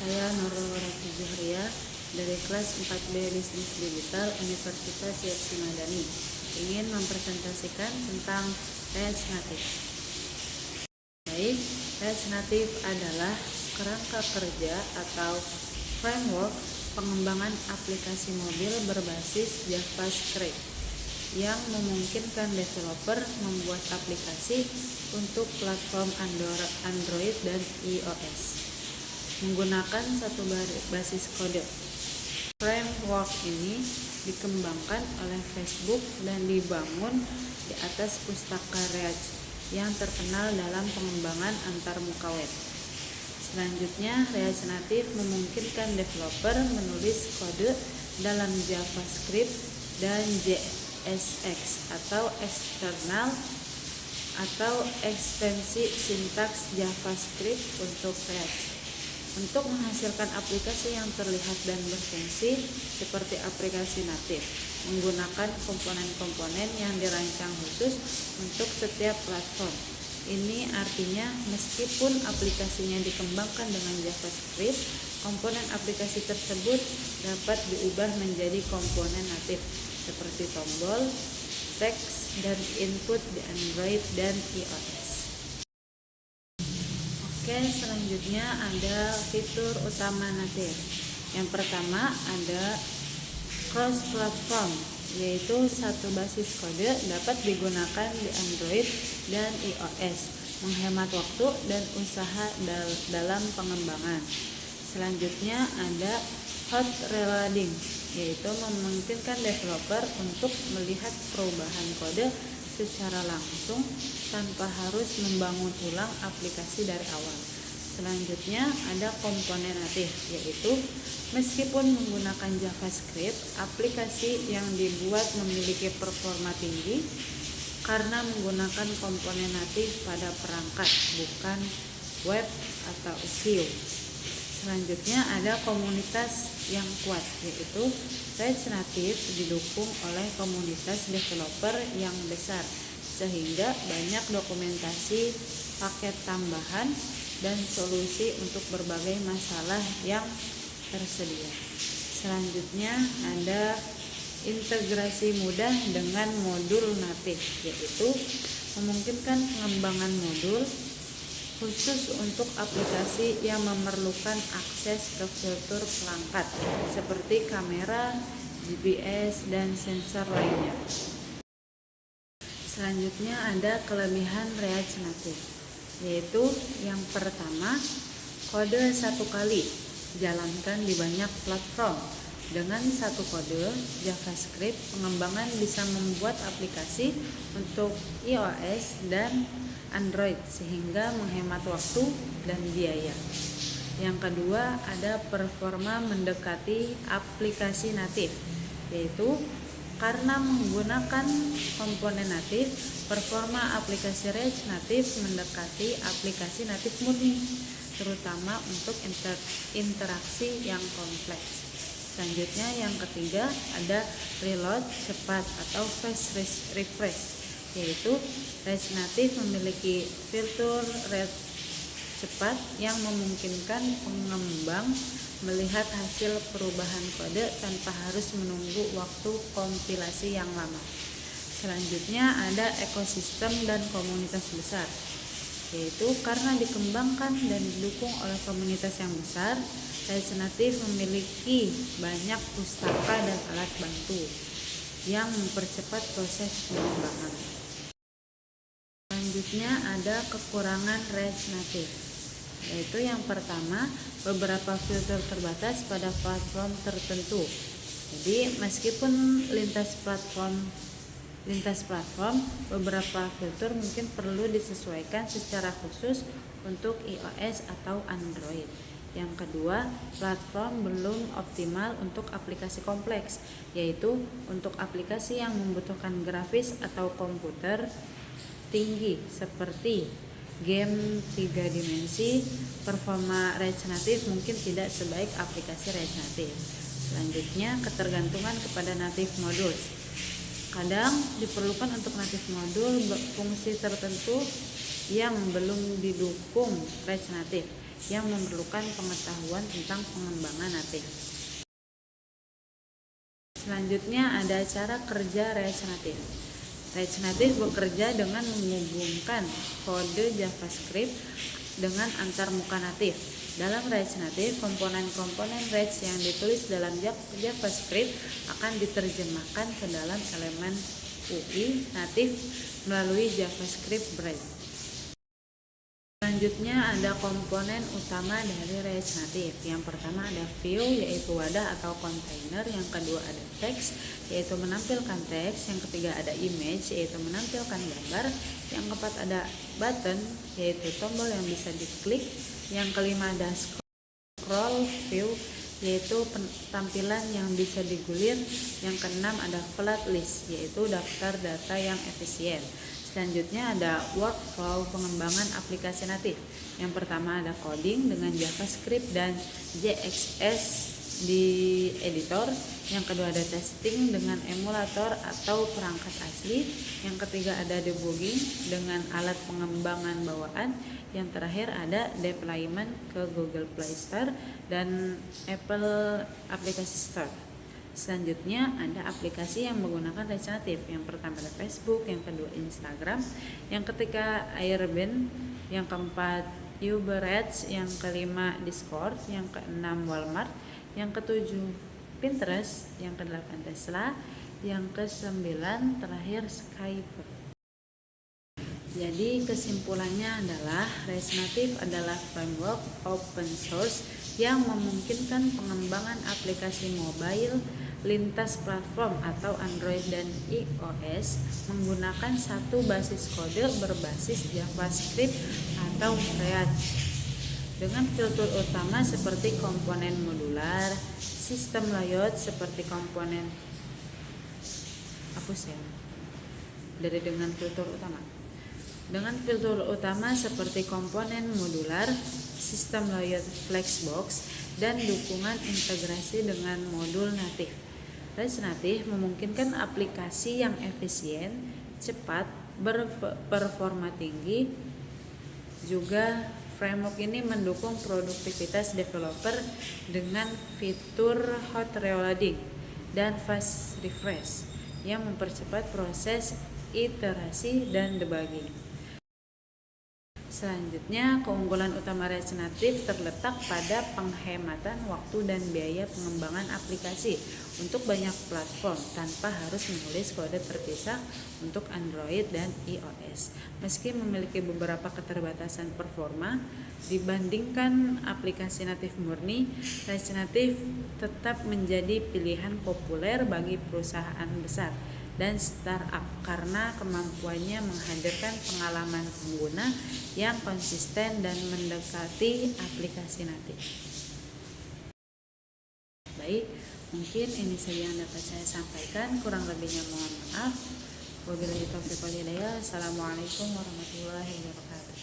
saya Nurul Warati Zuhria dari kelas 4B Bisnis Digital Universitas Yatsi Madani ingin mempresentasikan tentang React Native. Baik, React Native adalah kerangka kerja atau framework pengembangan aplikasi mobil berbasis JavaScript yang memungkinkan developer membuat aplikasi untuk platform Android dan iOS menggunakan satu basis kode. Framework ini dikembangkan oleh Facebook dan dibangun di atas pustaka React yang terkenal dalam pengembangan antarmuka web. Selanjutnya, React Native memungkinkan developer menulis kode dalam JavaScript dan JSX atau eksternal atau ekstensi sintaks JavaScript untuk React untuk menghasilkan aplikasi yang terlihat dan berfungsi seperti aplikasi natif menggunakan komponen-komponen yang dirancang khusus untuk setiap platform. Ini artinya meskipun aplikasinya dikembangkan dengan JavaScript, komponen aplikasi tersebut dapat diubah menjadi komponen natif seperti tombol, teks, dan input di Android dan iOS. Oke, selanjutnya ada fitur utama native. Yang pertama ada cross platform, yaitu satu basis kode dapat digunakan di Android dan iOS, menghemat waktu dan usaha dalam pengembangan. Selanjutnya ada hot reloading, yaitu memungkinkan developer untuk melihat perubahan kode secara langsung tanpa harus membangun ulang aplikasi dari awal. Selanjutnya ada komponen natif, yaitu meskipun menggunakan JavaScript, aplikasi yang dibuat memiliki performa tinggi karena menggunakan komponen natif pada perangkat, bukan web atau view. Selanjutnya ada komunitas yang kuat, yaitu React Native didukung oleh komunitas developer yang besar sehingga banyak dokumentasi, paket tambahan, dan solusi untuk berbagai masalah yang tersedia. Selanjutnya ada integrasi mudah dengan modul natif, yaitu memungkinkan pengembangan modul khusus untuk aplikasi yang memerlukan akses ke fitur pelengkap seperti kamera, GPS, dan sensor lainnya. Selanjutnya ada kelebihan React Native, yaitu yang pertama, kode satu kali jalankan di banyak platform. Dengan satu kode JavaScript, pengembangan bisa membuat aplikasi untuk iOS dan Android sehingga menghemat waktu dan biaya. Yang kedua, ada performa mendekati aplikasi natif, yaitu karena menggunakan komponen natif, performa aplikasi React Native mendekati aplikasi natif murni, terutama untuk interaksi yang kompleks. Selanjutnya yang ketiga ada reload cepat atau fast refresh, yaitu React Native memiliki fitur read cepat yang memungkinkan pengembang melihat hasil perubahan kode tanpa harus menunggu waktu kompilasi yang lama. Selanjutnya ada ekosistem dan komunitas besar, yaitu karena dikembangkan dan didukung oleh komunitas yang besar, React Native memiliki banyak pustaka dan alat bantu yang mempercepat proses pengembangan. Selanjutnya ada kekurangan React Native, yaitu yang pertama, beberapa filter terbatas pada platform tertentu. Jadi meskipun lintas platform, beberapa filter mungkin perlu disesuaikan secara khusus untuk iOS atau Android. Yang kedua, platform belum optimal untuk aplikasi kompleks, yaitu untuk aplikasi yang membutuhkan grafis atau komputer tinggi seperti game 3 dimensi, performa React Native mungkin tidak sebaik aplikasi React Native. Selanjutnya, ketergantungan kepada native modules. Kadang diperlukan untuk native modul fungsi tertentu yang belum didukung React Native. yang memerlukan pengetahuan tentang pengembangan natif. Selanjutnya ada cara kerja React Native. React Native bekerja dengan menghubungkan kode JavaScript dengan antarmuka natif. Dalam React Native, komponen-komponen React yang ditulis dalam JavaScript akan diterjemahkan ke dalam elemen UI natif melalui JavaScript Braid. Selanjutnya ada komponen utama dari React Native. Yang pertama ada view, yaitu wadah atau kontainer. Yang kedua ada text, yaitu menampilkan teks. Yang ketiga ada image, yaitu menampilkan gambar. Yang keempat ada button, yaitu tombol yang bisa diklik. Yang kelima ada scroll view, yaitu tampilan yang bisa digulir. Yang keenam ada flat list, yaitu daftar data yang efisien. Selanjutnya ada workflow pengembangan aplikasi natif. Yang pertama ada coding dengan JavaScript dan JXS di editor. Yang kedua ada testing dengan emulator atau perangkat asli. Yang ketiga ada debugging dengan alat pengembangan bawaan. Yang terakhir ada deployment ke Google Play Store dan Apple Application Store. Selanjutnya ada aplikasi yang menggunakan React Native. Yang pertama ada Facebook, yang kedua Instagram, yang ketiga Airbnb, yang keempat Uber Eats, yang kelima Discord, yang keenam Walmart, yang ketujuh Pinterest, yang kedelapan Tesla, yang kesembilan terakhir Skype. Jadi kesimpulannya adalah React Native adalah framework open source yang memungkinkan pengembangan aplikasi mobile lintas platform atau Android dan iOS menggunakan satu basis kode berbasis JavaScript atau React dengan fitur utama seperti komponen modular, sistem layout seperti komponen dengan fitur utama. Dengan fitur utama seperti komponen modular, sistem layout flexbox, dan dukungan integrasi dengan modul natif. React Native memungkinkan aplikasi yang efisien, cepat, berperforma tinggi. Juga framework ini mendukung produktivitas developer dengan fitur hot reloading dan fast refresh yang mempercepat proses iterasi dan debugging. Selanjutnya, keunggulan utama React Native terletak pada penghematan waktu dan biaya pengembangan aplikasi untuk banyak platform tanpa harus menulis kode terpisah untuk Android dan iOS. Meski memiliki beberapa keterbatasan performa dibandingkan aplikasi natif murni, React Native tetap menjadi pilihan populer bagi perusahaan besar dan startup karena kemampuannya menghadirkan pengalaman pengguna yang konsisten dan mendekati aplikasi natif. Baik, mungkin ini saja yang dapat saya sampaikan, kurang lebihnya mohon maaf. Wabillahi taufiq wal hidayah. Assalamualaikum warahmatullahi wabarakatuh.